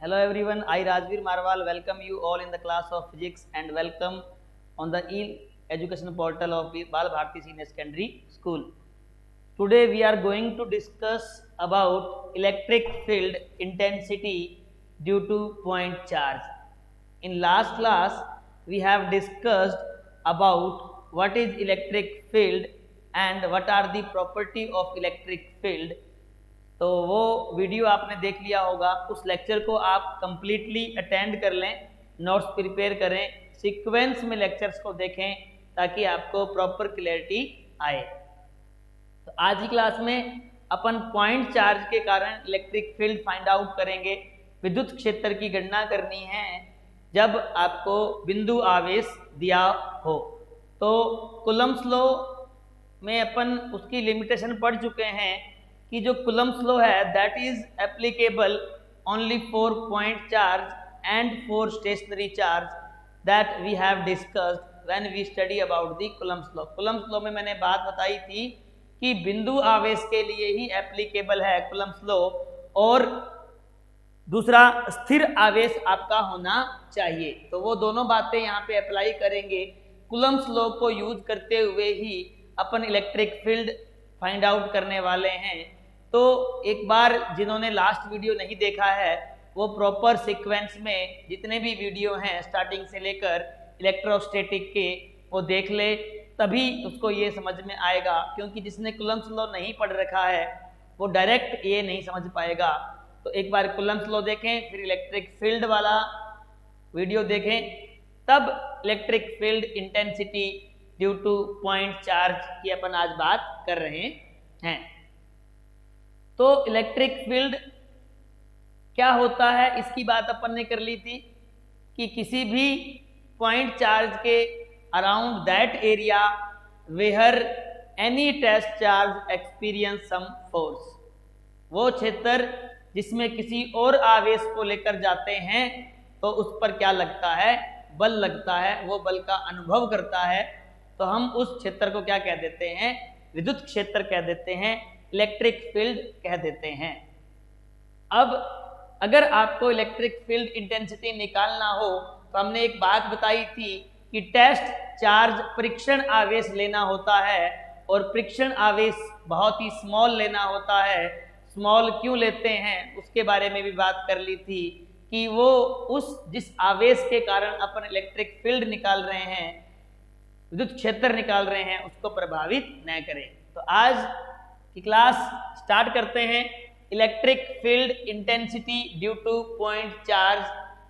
Hello everyone, I Rajveer Marwal welcome you all in the class of physics and welcome on the e-education portal of Bal Bharti Senior Secondary School. Today we are going to discuss about electric field intensity due to point charge. In last class we have discussed about what is electric field and what are the property of electric field. तो वो video आपने देख लिया होगा, उस lecture को आप completely attend कर लें, नोट्स प्रिपेयर करें, सीक्वेंस में लेक्चर्स को देखें ताकि आपको प्रॉपर क्लैरिटी आए। तो आज की क्लास में अपन पॉइंट चार्ज के कारण इलेक्ट्रिक फील्ड फाइंड आउट करेंगे। विद्युत क्षेत्र की गणना करनी है जब आपको बिंदु आवेश दिया हो। तो कूलम्ब्स लॉ में अपन उसकी लिमिटेशन पढ़ चुके हैं कि जो कूलम्ब्स लॉ है that is applicable only for point charge and for stationary charge that we have discussed when we study about the Coulomb's law. Coulomb's law में मैंने बात बताई थी कि बिंदु आवेश के लिए ही एप्लीकेबल है कूलम्ब्स लॉ, और दूसरा स्थिर आवेश आपका होना चाहिए। तो वो दोनों बातें यहाँ पे अप्लाई करेंगे। कूलम्ब्स लॉ को यूज करते हुए ही अपन इलेक्ट्रिक फील्ड फाइंड आउट करने वाले हैं। तो एक बार जिन्होंने लास्ट वीडियो नहीं देखा है वो प्रॉपर सीक्वेंस में जितने भी वीडियो हैं स्टार्टिंग से लेकर इलेक्ट्रोस्टैटिक के वो देख ले, तभी उसको ये समझ में आएगा। क्योंकि जिसने कूलम्ब्स लॉ नहीं पढ़ रखा है वो डायरेक्ट ये नहीं समझ पाएगा। तो एक बार कूलम्ब्स लॉ देखें, फिर इलेक्ट्रिक फील्ड वाला वीडियो देखें, तब electric field intensity due to point charge की अपन आज बात कर रहे हैं। तो इलेक्ट्रिक फील्ड क्या होता है इसकी बात अपन ने कर ली थी कि किसी भी पॉइंट चार्ज के around that area where any test charge experience some force, वो क्षेत्र जिसमें किसी और आवेश को लेकर जाते हैं तो उस पर क्या लगता है, बल लगता है, वो बल का अनुभव करता है। तो हम उस क्षेत्र को क्या कह देते हैं, विद्युत क्षेत्र कह देते हैं, इलेक्ट्रिक फील्ड कह देते हैं। अब अगर आपको इलेक्ट्रिक फील्ड इंटेंसिटी निकालना हो तो हमने एक बात बताई थी कि टेस्ट चार्ज परीक्षण आवेश लेना होता है, और परीक्षण आवेश बहुत ही स्मॉल लेना होता है। स्मॉल क्यों लेते हैं उसके बारे में भी बात कर ली थी कि वो जिस आवेश के कारण अपन इलेक्ट्रिक फील्ड निकाल रहे हैं, विद्युत क्षेत्र निकाल रहे हैं, उसको प्रभावित न करें। तो आज की क्लास स्टार्ट करते हैं। Electric field intensity due to point charge,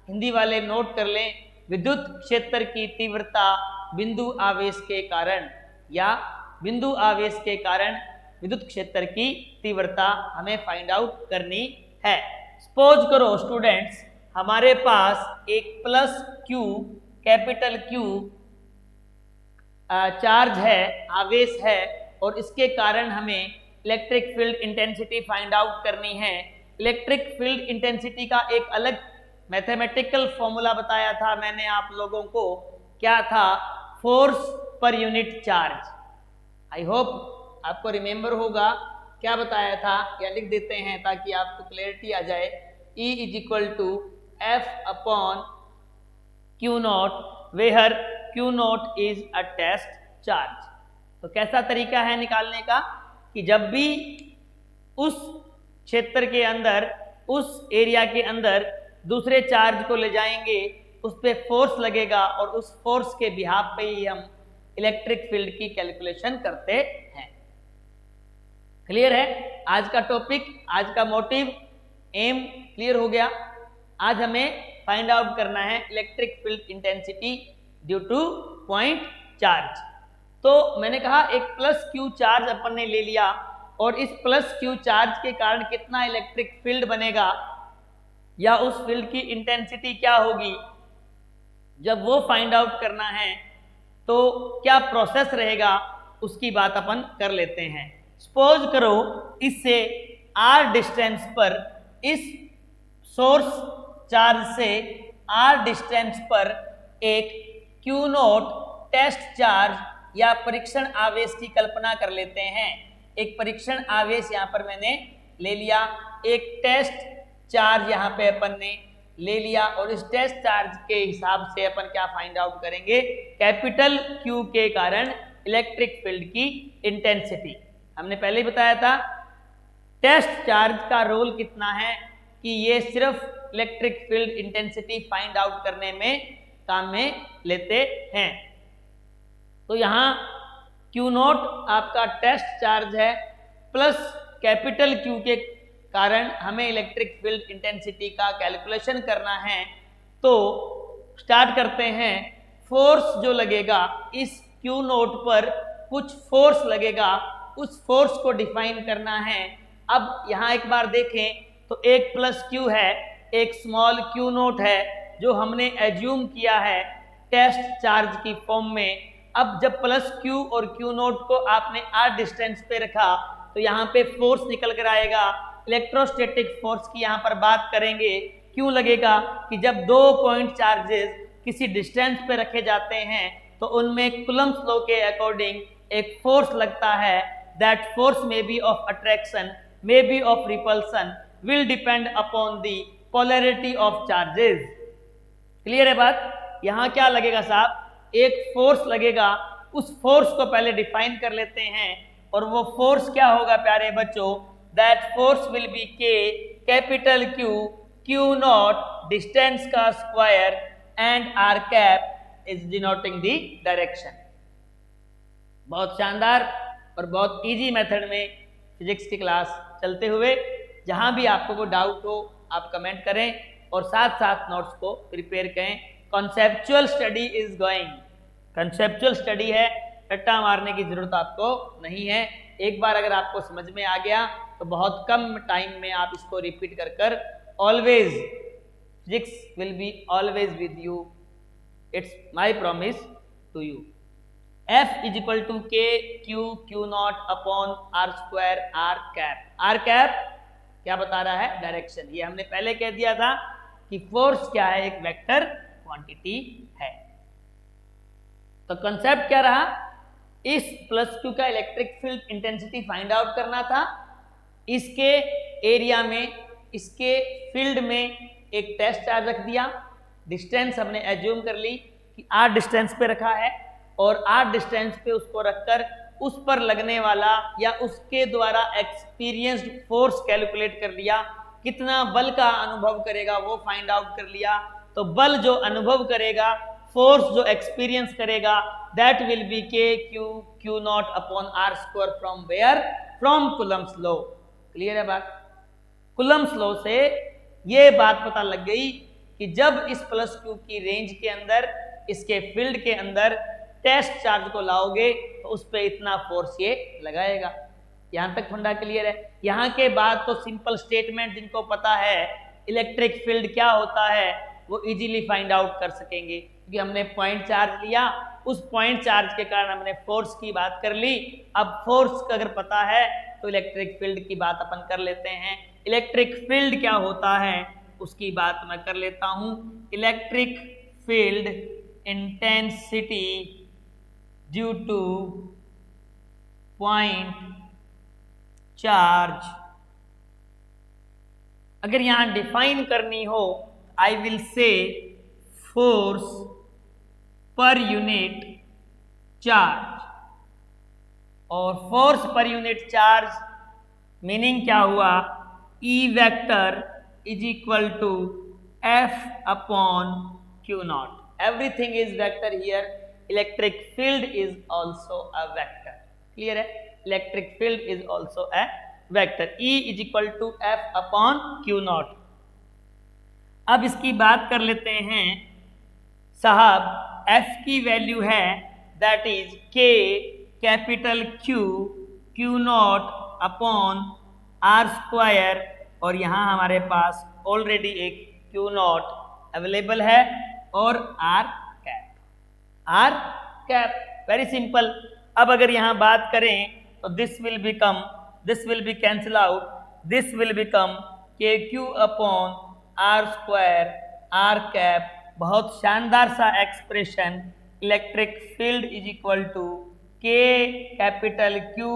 Hindi वाले नोट कर लें, विद्युत क्षेत्र की तीव्रता बिंदु आवेश के कारण या बिंदु आवेश के कारण विद्युत क्षेत्र की तीव्रता हमें फाइंड आउट करनी है। सपोज करो स्टूडेंट्स हमारे पास एक plus Q, capital Q charge है, आवेश है, और इसके कारण हमें electric field intensity find out करनी है। इलेक्ट्रिक फील्ड इंटेंसिटी का एक अलग मैथमेटिकल फॉर्मूला बताया था मैंने आप लोगों को, क्या था, force per unit charge. I hope आपको रिमेंबर होगा क्या बताया था, या लिख देते हैं ताकि आपको क्लैरिटी आ जाए। E is equal to F upon Q not where Q not is a test charge. तो कैसा तरीका है निकालने का कि जब भी उस क्षेत्र के अंदर, उस एरिया के अंदर दूसरे चार्ज को ले जाएंगे उस पर फोर्स लगेगा, और उस फोर्स के बिहाफ पे ही हम इलेक्ट्रिक फील्ड की कैलकुलेशन करते हैं। क्लियर है? आज का टॉपिक, आज का मोटिव, एम क्लियर हो गया। आज हमें फाइंड आउट करना है electric field intensity due to point charge. तो मैंने कहा एक प्लस क्यू चार्ज अपन ने ले लिया, और इस प्लस क्यू चार्ज के कारण कितना इलेक्ट्रिक फील्ड बनेगा या उस फील्ड की इंटेंसिटी क्या होगी, जब वो फाइंड आउट करना है तो क्या प्रोसेस रहेगा उसकी बात अपन कर लेते हैं। सपोज करो इससे आर डिस्टेंस पर, इस सोर्स चार्ज से आर डिस्टेंस पर एक क्यू नॉट टेस्ट चार्ज या परीक्षण आवेश की कल्पना कर लेते हैं। एक परीक्षण आवेश यहाँ पर मैंने ले लिया, एक टेस्ट चार्ज यहाँ पे अपन ने ले लिया और इस टेस्ट चार्ज के हिसाब से अपन क्या फाइंड आउट करेंगे, कैपिटल Q के कारण इलेक्ट्रिक फील्ड की इंटेंसिटी। हमने पहले ही बताया था टेस्ट चार्ज का रोल कितना है कि ये सिर्फ electric field intensity find out करने में काम में लेते हैं। तो यहाँ Q नॉट आपका टेस्ट चार्ज है प्लस कैपिटल Q के कारण हमें इलेक्ट्रिक फील्ड इंटेंसिटी का कैलकुलेशन करना है। तो स्टार्ट करते हैं। फोर्स जो लगेगा इस Q नोट पर कुछ फोर्स लगेगा, उस फोर्स को डिफाइन करना है। अब यहाँ एक बार देखें तो एक प्लस Q है, एक स्मॉल Q नोट है जो हमने एज्यूम किया है टेस्ट चार्ज की फॉर्म में। अब जब प्लस Q और Q नोट को आपने r डिस्टेंस पे रखा तो यहाँ पे फोर्स निकल कर आएगा। इलेक्ट्रोस्टैटिक फोर्स की यहाँ पर बात करेंगे, क्यों लगेगा कि जब दो पॉइंट चार्जेस किसी डिस्टेंस पे रखे जाते हैं तो उनमें कूलम्ब्स लॉ के अकॉर्डिंग एक फोर्स लगता है। That force may be of attraction, may be of repulsion, will depend upon the polarity of charges. Clear है बात? यहाँ क्या लगेगा साहब, एक फोर्स लगेगा। उस फोर्स को पहले डिफाइन कर लेते हैं और वो फोर्स क्या होगा प्यारे बच्चों, that force will be K capital Q, Q not distance का square and r cap is denoting the direction. बहुत शानदार और बहुत इजी मेथड में फिजिक्स की क्लास चलते हुए, जहां भी आपको कोई डाउट हो आप कमेंट करें और साथ साथ नोट्स को प्रिपेयर करें। Conceptual study is going, conceptual study है, रट्टा मारने की जरूरत आपको नहीं है। एक बार अगर आपको समझ में आ गया तो बहुत कम टाइम में आप इसको रिपीट कर कर always physics will be always with you, it's my promise to you. F is equal to K Q Q not upon r square r cap. r cap क्या बता रहा है, डायरेक्शन। ये हमने पहले कह दिया था कि फोर्स क्या है, एक वेक्टर क्वांटिटी है। तो कंसेप्ट क्या रहा, इस प्लस Q का electric field intensity find out करना था। इसके एरिया में, इसके फील्ड में एक टेस्ट चार्ज रख दिया, डिस्टेंस हमने एज्यूम कर ली कि r डिस्टेंस पे रखा है और r डिस्टेंस पे उसको रखकर उस पर लगने वाला या उसके द्वारा एक्सपीरियंस्ड फोर्स कैलकुलेट कर लिया। कितना बल का अनुभव करेगा वो फाइंड आउट कर लिया। तो बल जो अनुभव करेगा, फोर्स जो एक्सपीरियंस करेगा, that will be K Q Q not upon r square from where, from Coulomb's law. Clear है बात? कूलम्ब्स लॉ से ये बात पता लग गई कि जब इस प्लस Q की रेंज के अंदर, इसके फील्ड के अंदर टेस्ट चार्ज को लाओगे तो उस पर इतना फोर्स ये लगाएगा। यहां तक फंडा क्लियर है? यहां के बाद तो सिंपल स्टेटमेंट जिनको पता है इलेक्ट्रिक फील्ड क्या होता है वो इजीली फाइंड आउट कर सकेंगे, क्योंकि हमने पॉइंट चार्ज लिया, उस पॉइंट चार्ज के कारण हमने फोर्स की बात कर ली। अब फोर्स का अगर पता है तो इलेक्ट्रिक फील्ड की बात अपन कर लेते हैं। इलेक्ट्रिक फील्ड क्या होता है उसकी बात मैं कर लेता हूं। Electric field intensity due to point charge, अगर यहां डिफाइन करनी हो I will say force per unit charge. और force per unit charge meaning क्या हुआ, E vector is equal to F upon Q not. Everything is vector here, electric field is also a vector. Clear है? Electric field is also a vector. E is equal to F upon Q not. अब इसकी बात कर लेते हैं साहब, F की value है that is K capital Q Q not upon R square, और यहाँ हमारे पास ऑलरेडी एक Q नॉट अवेलेबल है और R cap. R cap very simple. अब अगर यहाँ बात करें तो this will become, this will be cancel out, this will become KQ upon R square R cap. बहुत शानदार सा expression, electric field is equal to K capital Q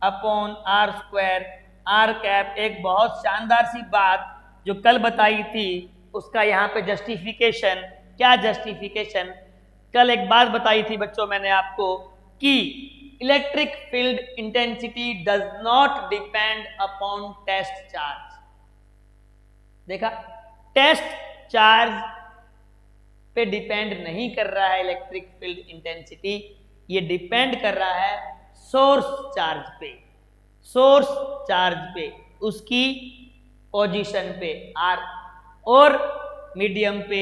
upon R square R cap. एक बहुत शानदार सी बात जो कल बताई थी उसका यहाँ पे जस्टिफिकेशन, क्या जस्टिफिकेशन, कल एक बात बताई थी बच्चों मैंने आपको कि electric field intensity does not depend upon test charge. देखा, टेस्ट चार्ज पे डिपेंड नहीं कर रहा है इलेक्ट्रिक फील्ड इंटेंसिटी, ये डिपेंड कर रहा है सोर्स चार्ज पे, सोर्स चार्ज पे, उसकी पोजीशन पे आर, और मीडियम पे।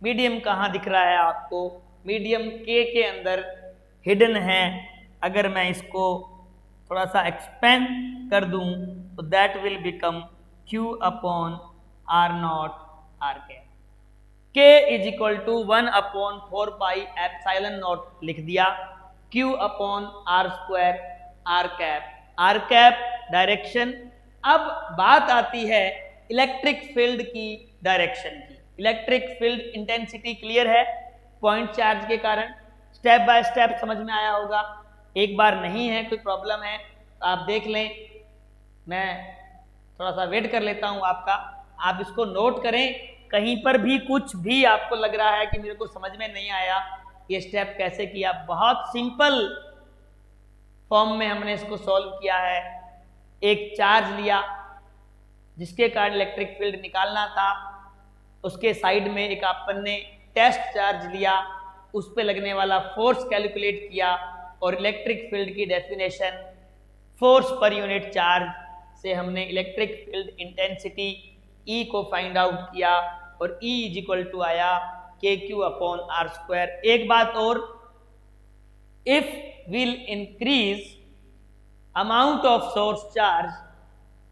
मीडियम कहाँ दिख रहा है आपको? मीडियम के अंदर हिडन है। अगर मैं इसको थोड़ा सा एक्सपेंड कर दूं तो that will become Q upon R not R cap. K is equal to 1 upon 4 pi epsilon not लिख दिया, Q upon R square R cap, R cap direction. अब बात आती है इलेक्ट्रिक फील्ड की डायरेक्शन की। इलेक्ट्रिक फील्ड इंटेंसिटी क्लियर है point charge के कारण, स्टेप बाय स्टेप समझ में आया होगा। एक बार नहीं है, कोई प्रॉब्लम है तो आप देख लें, मैं थोड़ा सा वेट कर लेता हूं आपका, आप इसको नोट करें। कहीं पर भी कुछ भी आपको लग रहा है कि मेरे को समझ में नहीं आया, ये स्टेप कैसे किया, बहुत सिंपल फॉर्म में हमने इसको सॉल्व किया है। एक चार्ज लिया जिसके कारण इलेक्ट्रिक फील्ड निकालना था, उसके साइड में एक अपन ने टेस्ट चार्ज लिया, उस पर लगने वाला फोर्स कैलकुलेट किया, और इलेक्ट्रिक फील्ड की definition force per unit charge से हमने इलेक्ट्रिक फील्ड इंटेंसिटी E को फाइंड आउट किया, और E इज इक्वल टू आया KQ अपॉन आर स्क्वायर। एक बात और, if will increase amount of source charge,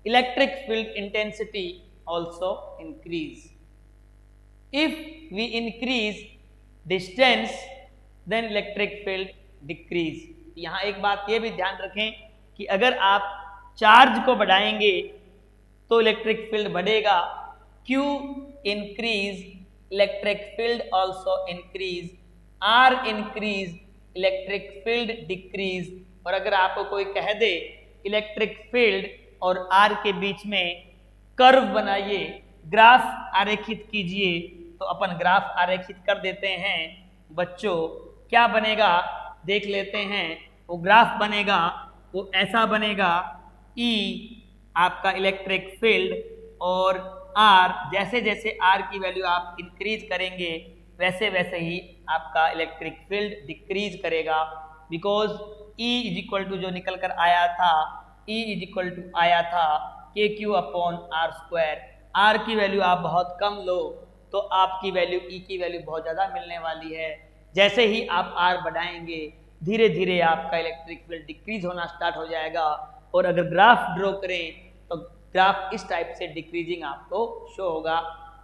electric field intensity also increase. If we increase distance then electric field decrease. यहां एक बात ये भी ध्यान रखें कि अगर आप चार्ज को बढ़ाएंगे तो इलेक्ट्रिक फील्ड बढ़ेगा, Q increase electric field also increase, R increase electric field decrease. और अगर आपको कोई कह दे इलेक्ट्रिक फील्ड और R के बीच में कर्व बनाइए, ग्राफ आरेखित कीजिए, तो अपन ग्राफ आरेखित कर देते हैं बच्चों। क्या बनेगा देख लेते हैं, वो ग्राफ बनेगा, वो ऐसा बनेगा, E आपका इलेक्ट्रिक फील्ड और R, जैसे जैसे R की वैल्यू आप इंक्रीज करेंगे वैसे वैसे ही आपका इलेक्ट्रिक फील्ड डिक्रीज करेगा, because E is equal to जो निकल कर आया था, E इज इक्वल टू आया था KQ upon R square. R की वैल्यू आप बहुत कम लो तो आपकी वैल्यू E की वैल्यू बहुत ज़्यादा मिलने वाली है। जैसे ही आप R बढ़ाएंगे धीरे धीरे आपका इलेक्ट्रिक फील्ड डिक्रीज होना स्टार्ट हो जाएगा, और अगर ग्राफ ड्रॉ करें तो ग्राफ इस टाइप से डिक्रीजिंग आपको शो होगा।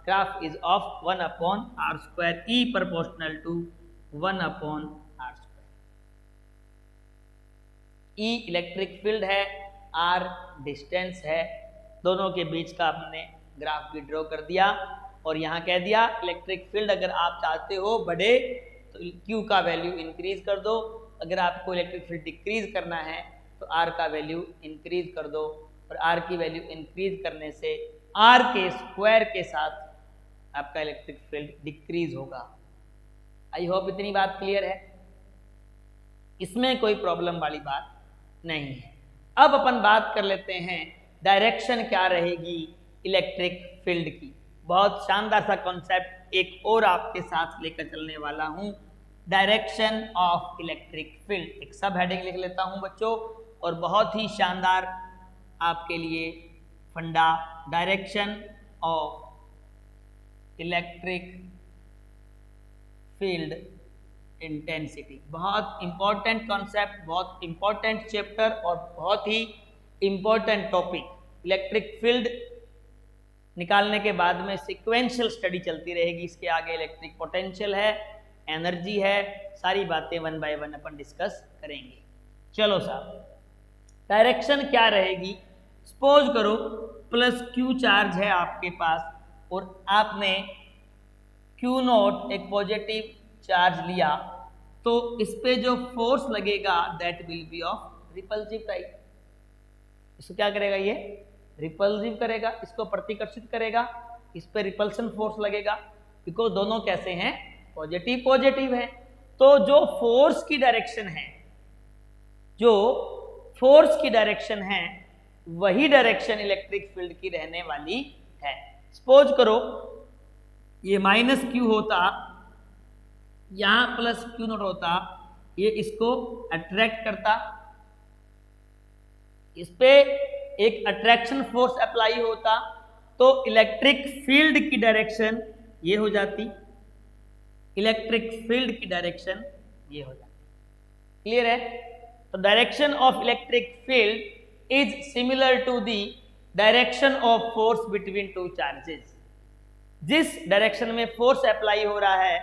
Graph is of 1 upon R square, E proportional to 1 upon R square. E electric field है, R डिस्टेंस है, दोनों के बीच का आपने ग्राफ भी ड्रॉ कर दिया, और यहाँ कह दिया इलेक्ट्रिक फील्ड अगर आप चाहते हो बढ़े तो Q का वैल्यू इंक्रीज कर दो, अगर आपको इलेक्ट्रिक फील्ड डिक्रीज करना है तो R का वैल्यू इंक्रीज कर दो, और R की वैल्यू इंक्रीज करने से R के स्क्वायर के साथ आपका इलेक्ट्रिक फील्ड डिक्रीज होगा। आई होप इतनी बात क्लियर है, इसमें कोई प्रॉब्लम वाली बात नहीं है। अब अपन बात कर लेते हैं डायरेक्शन क्या रहेगी इलेक्ट्रिक फील्ड की। बहुत शानदार सा कॉन्सेप्ट एक और आपके साथ लेकर चलने वाला हूं, डायरेक्शन ऑफ इलेक्ट्रिक फील्ड। एक सब हेडिंग लिख लेता हूं बच्चों, और बहुत ही शानदार आपके लिए फंडा, direction of electric field intensity. बहुत इंपॉर्टेंट कॉन्सेप्ट, बहुत इंपॉर्टेंट चैप्टर और बहुत ही इंपॉर्टेंट टॉपिक। इलेक्ट्रिक फील्ड निकालने के बाद में सिक्वेंशियल स्टडी चलती रहेगी, इसके आगे इलेक्ट्रिक पोटेंशियल है, एनर्जी है, सारी बातें 1 बाय 1 अपन डिस्कस करेंगे। चलो साहब, डायरेक्शन क्या रहेगी? सपोज करो प्लस Q चार्ज है आपके पास, और आपने Q नॉट एक पॉजिटिव चार्ज लिया, तो इस पे जो फोर्स लगेगा that will B of repulsive type. इसको क्या करेगा? ये रिपल्सिव करेगा, इसको प्रतिकर्षित करेगा। इस पे रिपल्सन फोर्स लगेगा, बिकॉज दोनों कैसे हैं, पॉजिटिव पॉजिटिव है। तो जो फोर्स की डायरेक्शन है, जो फोर्स की डायरेक्शन है, वही डायरेक्शन इलेक्ट्रिक फील्ड की रहने वाली है। सपोज करो ये माइनस क्यू होता, यहां प्लस क्यू नॉट होता, ये इसको अट्रैक्ट करता, इस पे एक अट्रैक्शन फोर्स अप्लाई होता, तो इलेक्ट्रिक फील्ड की डायरेक्शन ये हो जाती, इलेक्ट्रिक फील्ड की डायरेक्शन ये हो जाती। क्लियर है? तो direction of electric field is similar to the direction of force between two charges. जिस डायरेक्शन में फोर्स अप्लाई हो रहा है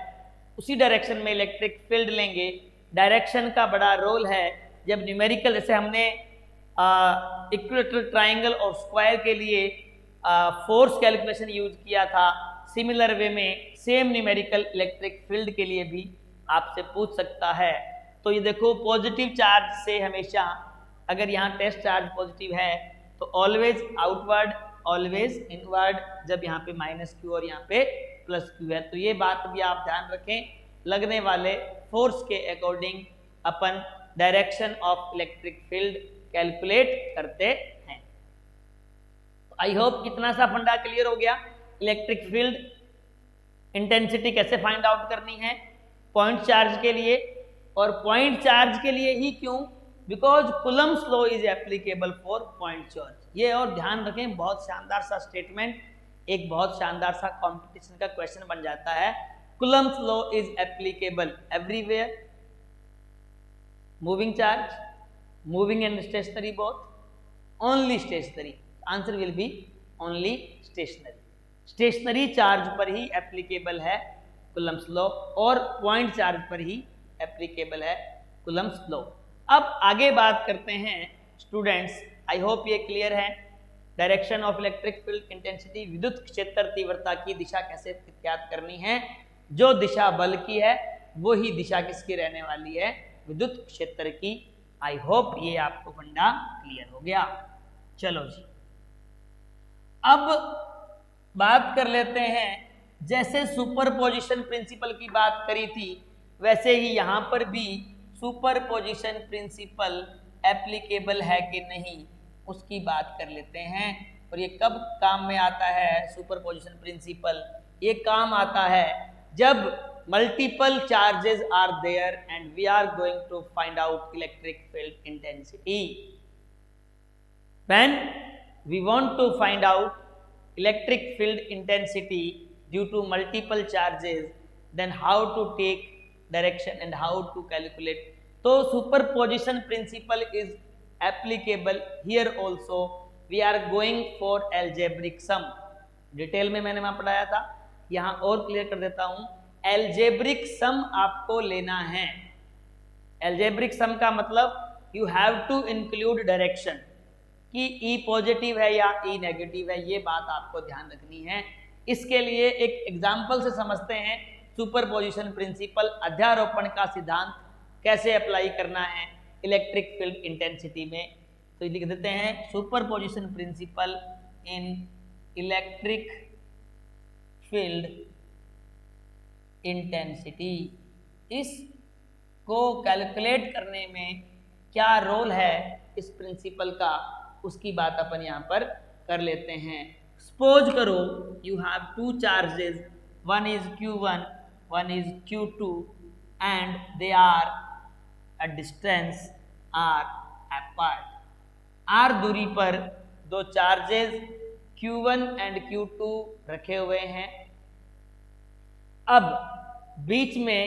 उसी डायरेक्शन में इलेक्ट्रिक फील्ड लेंगे। डायरेक्शन का बड़ा रोल है। जब न्यूमेरिकल, जैसे हमने इक्विलैटरल ट्रायंगल और स्क्वायर के लिए फोर्स कैलकुलेशन यूज किया था, सिमिलर वे में सेम न्यूमेरिकल इलेक्ट्रिक फील्ड के लिए भी आपसे पूछ सकता है। तो ये देखो, पॉजिटिव चार्ज से हमेशा, अगर यहाँ टेस्ट चार्ज पॉजिटिव है तो ऑलवेज आउटवर्ड, ऑलवेज इनवर्ड, जब यहाँ पे माइनस क्यू और यहाँ पे प्लस क्यू है। तो ये बात भी आप ध्यान रखें, लगने वाले फोर्स के according upon direction of electric field calculate करते हैं। आई होप इतना सा फंडा क्लियर हो गया। इलेक्ट्रिक फील्ड इंटेंसिटी कैसे फाइंड आउट करनी है पॉइंट चार्ज के लिए, और पॉइंट चार्ज के लिए ही क्यों, because Coulomb's law is applicable for point charge. ये और ध्यान रखें, बहुत शानदार सा स्टेटमेंट, एक बहुत शानदार सा कंपटीशन का क्वेश्चन बन जाता है। Coulomb's law is applicable everywhere, moving charge, moving and stationary both, only stationary, answer will be only stationary. Stationary charge पर ही एप्लीकेबल है कुलम्स लॉ, और पॉइंट चार्ज पर ही एप्लीकेबल है कुलम्स लॉ। अब आगे बात करते हैं स्टूडेंट्स, आई होप ये क्लियर है। Direction of electric field intensity, विद्युत क्षेत्र तीव्रता की दिशा कैसे ज्ञात करनी है। जो दिशा बल की है वही दिशा किसकी रहने वाली है, विद्युत क्षेत्र की। आई होप ये आपको फंडा क्लियर हो गया। चलो जी, अब बात कर लेते हैं, जैसे सुपरपोजिशन प्रिंसिपल की बात करी थी वैसे ही यहाँ पर भी सुपरपोजिशन प्रिंसिपल एप्लीकेबल है कि नहीं उसकी बात कर लेते हैं। और ये कब काम में आता है सुपरपोजिशन प्रिंसिपल, ये काम आता है जब multiple charges are there and we are going to find out electric field intensity. When we want to find out electric field intensity due to multiple charges, then how to take direction and how to calculate. So superposition principle is applicable here also. We are going for algebraic sum. Detail में मैंने वहां पढ़ाया था, यहाँ और clear कर देता हूं। algebraic sum आपको लेना है। algebraic sum का मतलब you have to include direction, कि E पॉजिटिव है या E नेगेटिव है, ये बात आपको ध्यान रखनी है। इसके लिए एक एग्जाम्पल से समझते हैं सुपरपोजिशन प्रिंसिपल, अध्यारोपण का सिद्धांत कैसे अप्लाई करना है इलेक्ट्रिक फील्ड इंटेंसिटी में। तो लिख देते हैं सुपरपोजिशन प्रिंसिपल इन इलेक्ट्रिक फील्ड इंटेंसिटी। इसको कैलकुलेट करने में क्या रोल है इस प्रिंसिपल का, उसकी बात अपन यहाँ पर कर लेते हैं। सपोज करो you have two charges, one is Q1, one is Q2 and they are a distance R apart. R दूरी पर दो चार्जेस Q1 एंड Q2 रखे हुए हैं। अब बीच में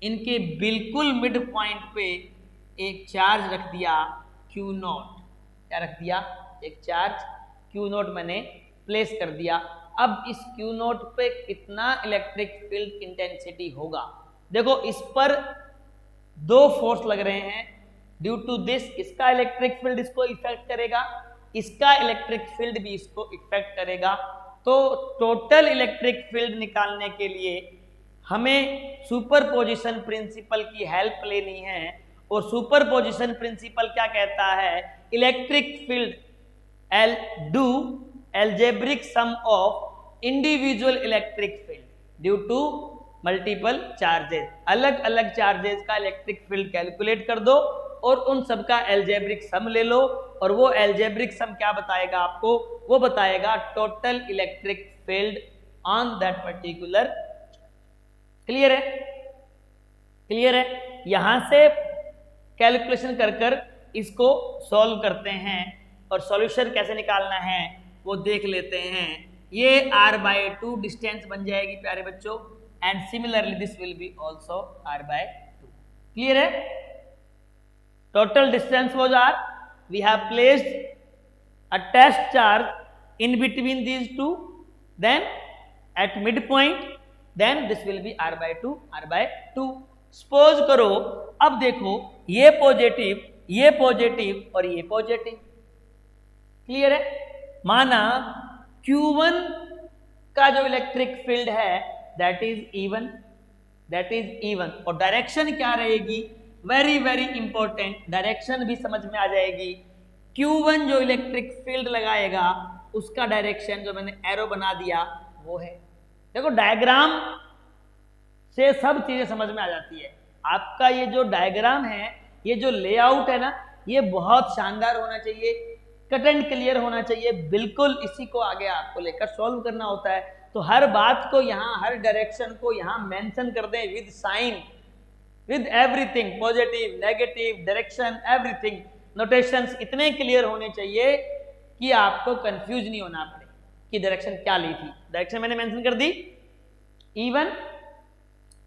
इनके बिल्कुल मिड पॉइंट पे एक चार्ज रख दिया Q0। क्या रख दिया, एक चार्ज Q0 मैंने प्लेस कर दिया। अब इस Q0 पे कितना इलेक्ट्रिक फील्ड इंटेंसिटी होगा। देखो इस पर दो फोर्स लग रहे हैं, ड्यू टू दिस इसका इलेक्ट्रिक फील्ड इसको इफेक्ट करेगा, इसका इलेक्ट्रिक फील्ड भी इसको इफेक्ट करेगा। तो टोटल इलेक्ट्रिक फील्ड निकालने के लिए हमें सुपरपोजिशन प्रिंसिपल की हेल्प लेनी है। और सुपरपोजिशन प्रिंसिपल क्या कहता है, electric field due algebraic sum of individual electric field due to multiple charges. अलग अलग चार्जेस का इलेक्ट्रिक फील्ड कैलकुलेट कर दो और उन सब का एल्जेब्रिक सम ले लो, और वो एल्जेब्रिक सम क्या बताएगा आपको? वो बताएगा total electric field on that particular. Clear है? क्लियर है? यहां से कैलकुलेशन कर कर इसको सॉल्व करते हैं, और सॉल्यूशन कैसे निकालना है वो देख लेते हैं। ये r/2 डिस्टेंस बन जाएगी प्यारे बच्चों, and similarly this will be also r/2। Clear है? Total distance was r, we have placed a test charge in between these two, then at midpoint, then this will be r/2 r/2। Suppose करो, अब देखो ये positive और ये positive. Clear है? माना Q1 का जो इलेक्ट्रिक फील्ड है दैट इज इवन, और डायरेक्शन क्या रहेगी? वेरी वेरी इंपॉर्टेंट, डायरेक्शन भी समझ में आ जाएगी। Q1 जो इलेक्ट्रिक फील्ड लगाएगा उसका डायरेक्शन जो मैंने एरो बना दिया वो है। देखो डायग्राम से सब चीजें समझ में आ जाती है। आपका ये जो डायग्राम है, ये जो लेआउट है ना, ये बहुत शानदार होना चाहिए, कट एंड क्लियर होना चाहिए, बिल्कुल इसी को आगे आपको लेकर सॉल्व करना होता है। तो हर बात को यहाँ, हर डायरेक्शन को यहाँ मेंशन कर दें with sign, with everything, positive negative direction, everything, notations इतने क्लियर होने चाहिए कि आपको कंफ्यूज नहीं होना पड़े कि डायरेक्शन क्या ली थी। डायरेक्शन मैंने मेंशन कर दी इवन।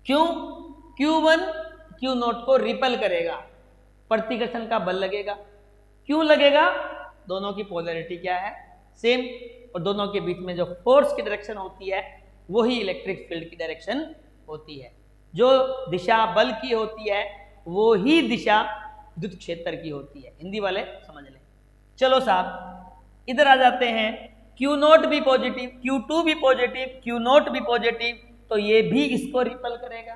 क्यों? Q1 Q0 को रिपल करेगा, प्रतिकर्षण का बल लगेगा। क्यों लगेगा? दोनों की पोलैरिटी क्या है? सेम, और दोनों के बीच में जो फोर्स की डायरेक्शन होती है वही इलेक्ट्रिक फील्ड की डायरेक्शन होती है। जो दिशा बल की होती है वो ही दिशा विद्युत क्षेत्र की होती है। हिंदी वाले समझ लें। चलो साहब इधर आ जाते हैं। Q0 भी पॉजिटिव, Q2 भी पॉजिटिव, Q0 भी पॉजिटिव, तो ये भी इसको रिपल करेगा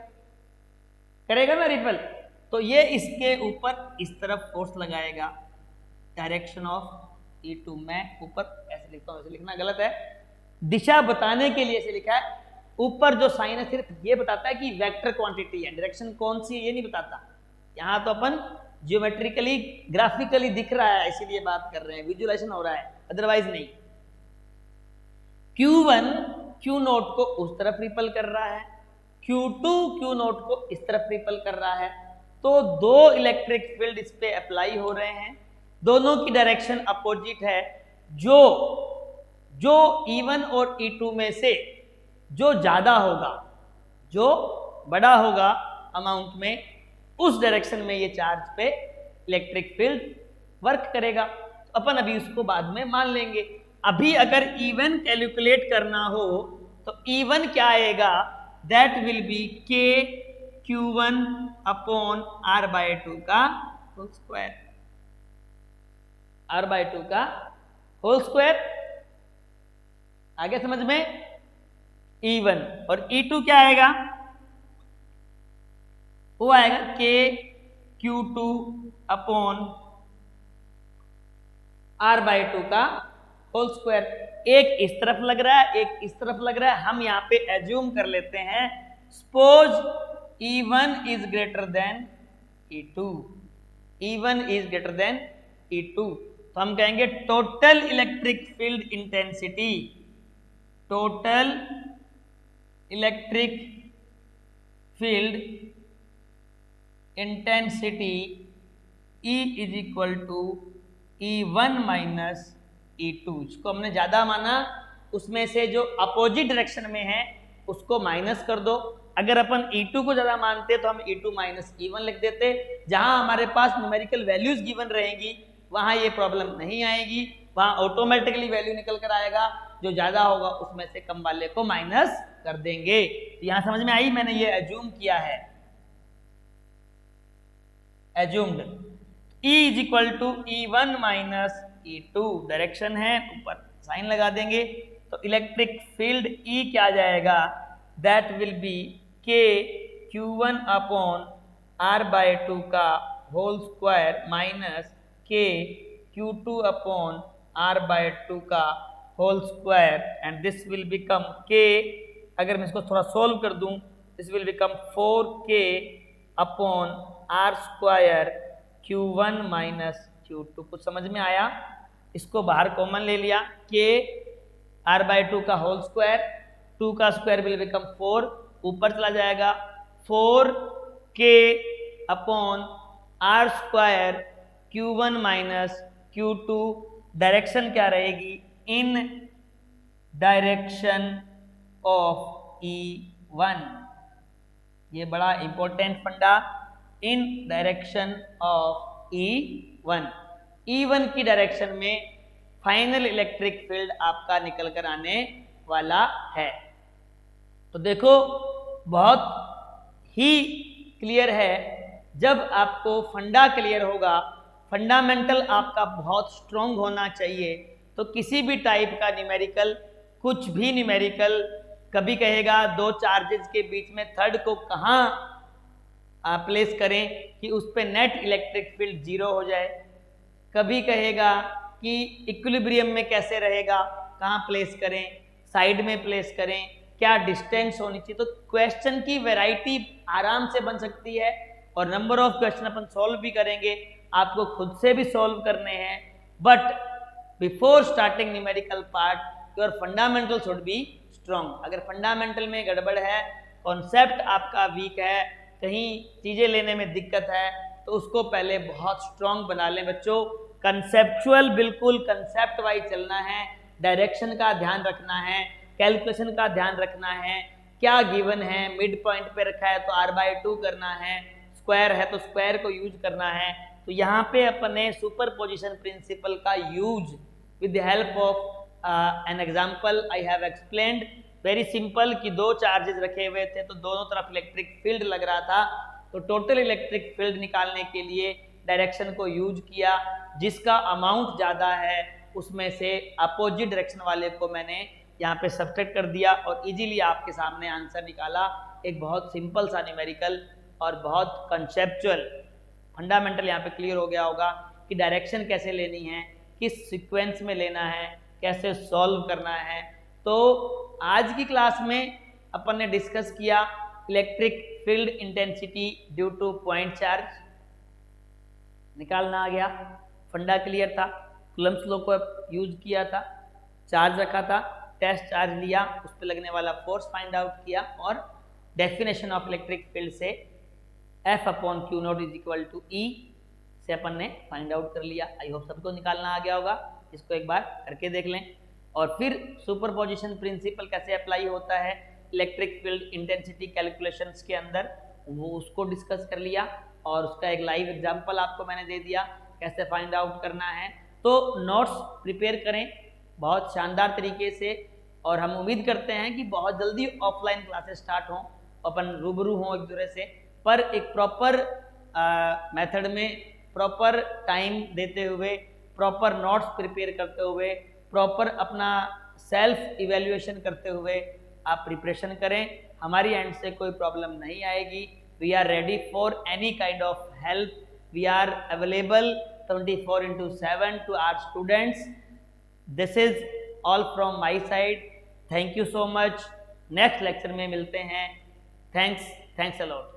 ना रिपल। तो ये इसके ऊपर इस तरफ फोर्स लगाएगा, डायरेक्शन ऑफ E2। मैं ऊपर ऐसे लिखता हूं, ऐसे लिखना गलत है, दिशा बताने के लिए ऐसे लिखा है। ऊपर जो साइन है सिर्फ ये बताता है कि वेक्टर क्वांटिटी है, डायरेक्शन कौन सी है ये नहीं बताता। यहाँ तो अपन जियोमेट्रिकली ग्राफिकली दिख रहा है इसीलिए बात कर रहे हैं, विजुअलाइजेशन हो रहा है, अदरवाइज नहीं। Q1 Q0 को उस तरफ रिपल कर रहा है, Q2 Q0 को इस तरफ रिपल कर रहा है। तो दो इलेक्ट्रिक फील्ड इस पे अप्लाई हो रहे हैं, दोनों की डायरेक्शन अपोजिट है। जो E1 और E2 में से जो ज्यादा होगा, जो बड़ा होगा अमाउंट में, उस डायरेक्शन में ये चार्ज पे इलेक्ट्रिक फील्ड वर्क करेगा। तो अपन अभी उसको बाद में मान लेंगे। अभी अगर E1 कैलकुलेट करना हो तो E1 क्या आएगा? That will be K Q1 upon R/2 का होल स्क्वायर, R/2 का होल स्क्वायर। आगे समझ में? E1 और E2 क्या आएगा? वो आएगा K Q2 अपॉन R/2 का होल स्क्वायर। एक इस तरफ लग रहा है, एक इस तरफ लग रहा है। हम यहाँ पे एज्यूम कर लेते हैं, suppose E1 is greater than E2, E1 is greater than E2, तो हम कहेंगे total electric field intensity, total electric field intensity E is equal to E1 minus E2। इसको हमने ज्यादा माना, उसमें से जो अपोजिट डायरेक्शन में है उसको माइनस कर दो। अगर अपन E2 को ज्यादा मानते तो हम E2 माइनस E1 लिख देते। जहां हमारे पास न्यूमेरिकल वैल्यूज गिवन रहेंगी वहां ये प्रॉब्लम नहीं आएगी, वहां ऑटोमेटिकली वैल्यू निकल कर आएगा। जो ज्यादा होगा उसमें से कम वाले को माइनस कर देंगे। तो यहां समझ में आई? मैंने ये एज्यूम किया है, assumed. E is equal to E1 minus E2 direction है, ऊपर साइन लगा देंगे। तो इलेक्ट्रिक फील्ड E क्या जाएगा? That will be K Q1 upon R/2 का whole square minus K Q2 upon R/2 का whole square and this will become K, अगर मैं इसको थोड़ा सोल्व कर दूं, this will become 4k upon R square Q1 minus Q2। कुछ समझ में आया? इसको बाहर कॉमन ले लिया, k r/2 का होल स्क्वायर, 2 का स्क्वायर विल बिकम 4, ऊपर चला जाएगा 4k upon R square Q1 minus Q2। Direction क्या रहेगी? In direction of E1। ये बड़ा इंपॉर्टेंट फंडा, इन डायरेक्शन ऑफ E1। E1 की डायरेक्शन में फाइनल इलेक्ट्रिक फील्ड आपका निकल कर आने वाला है। तो देखो बहुत ही क्लियर है, जब आपको फंडा क्लियर होगा, फंडामेंटल आपका बहुत स्ट्रॉन्ग होना चाहिए, तो किसी भी टाइप का न्यूमेरिकल, कुछ भी न्यूमेरिकल, कभी कहेगा दो चार्जेस के बीच में थर्ड को कहाँ प्लेस करें कि उस पर नेट इलेक्ट्रिक फील्ड जीरो हो जाए, कभी कहेगा कि इक्विलिब्रियम में कैसे रहेगा, कहाँ प्लेस करें, साइड में प्लेस करें, क्या डिस्टेंस होनी चाहिए। तो क्वेश्चन की वैरायटी आराम से बन सकती है और number of question upon solve भी करेंगे, आपको खुद से भी सॉल्व करने हैं। But before starting numerical part your fundamental should be strong. अगर फंडामेंटल में गड़बड़ है, कॉन्सेप्ट आपका वीक है, कहीं चीजें लेने में दिक्कत है, तो उसको पहले बहुत स्ट्रॉन्ग बना लें बच्चों। कंसेप्चुअल, बिल्कुल कंसेप्ट वाइज चलना है, डायरेक्शन का ध्यान रखना है, कैलकुलेशन का ध्यान रखना है, क्या गिवन है, मिड पॉइंट पे रखा है तो r/2 करना है, स्क्वायर है तो स्क्वायर को यूज करना है। तो यहाँ पे अपने सुपर पोजिशन प्रिंसिपल का use with the help of an example I have explained. Very simple कि दो चार्जेस रखे हुए थे तो दोनों तरफ इलेक्ट्रिक फील्ड लग रहा था, तो टोटल इलेक्ट्रिक फील्ड निकालने के लिए डायरेक्शन को यूज किया, जिसका अमाउंट ज़्यादा है उसमें से अपोजिट डायरेक्शन वाले को मैंने यहाँ पे सब्ट्रैक्ट कर दिया और इजीली आपके सामने आंसर निकाला। एक बहुत सिंपल सा न्यूमेरिकल और बहुत कंसेप्चुअल, फंडामेंटल यहाँ पे क्लियर हो गया होगा कि डायरेक्शन कैसे लेनी है, किस सीक्वेंस में लेना है, कैसे सॉल्व करना है। तो आज की क्लास में अपन ने डिस्कस किया electric field intensity due to point charge, निकालना आ गया, फंडा क्लियर था, कूलम्ब्स लॉ को यूज किया था, चार्ज रखा था, टेस्ट चार्ज लिया, उस पर लगने वाला फोर्स फाइंड आउट किया और डेफिनेशन ऑफ इलेक्ट्रिक फील्ड से F/Q0 is equal to E से अपन ने फाइंड आउट कर लिया। आई होप सबको निकालना आ गया होगा, इसको एक बार करके देख लें। और फिर सुपरपोजिशन प्रिंसिपल कैसे अप्लाई होता है इलेक्ट्रिक फील्ड इंटेंसिटी कैलकुलेशंस के अंदर, वो उसको डिस्कस कर लिया और उसका एक लाइव एग्जांपल आपको मैंने दे दिया कैसे फाइंड आउट करना है। तो नोट्स प्रिपेयर करें बहुत शानदार तरीके से, और हम उम्मीद करते हैं कि बहुत जल्दी ऑफलाइन क्लासेस स्टार्ट हों, अपन रूबरू हों एक दूसरे से, पर एक प्रॉपर मेथड में, प्रॉपर टाइम देते हुए, प्रॉपर नोट्स प्रिपेयर करते हुए, प्रॉपर अपना सेल्फ इवेल्युएशन करते हुए आप प्रिपरेशन करें। हमारी एंड से कोई प्रॉब्लम नहीं आएगी। We are ready for any kind of help. We are available 24/7 to our students. This is all from my side. Thank you so much. Next lecture में मिलते हैं। Thanks a lot.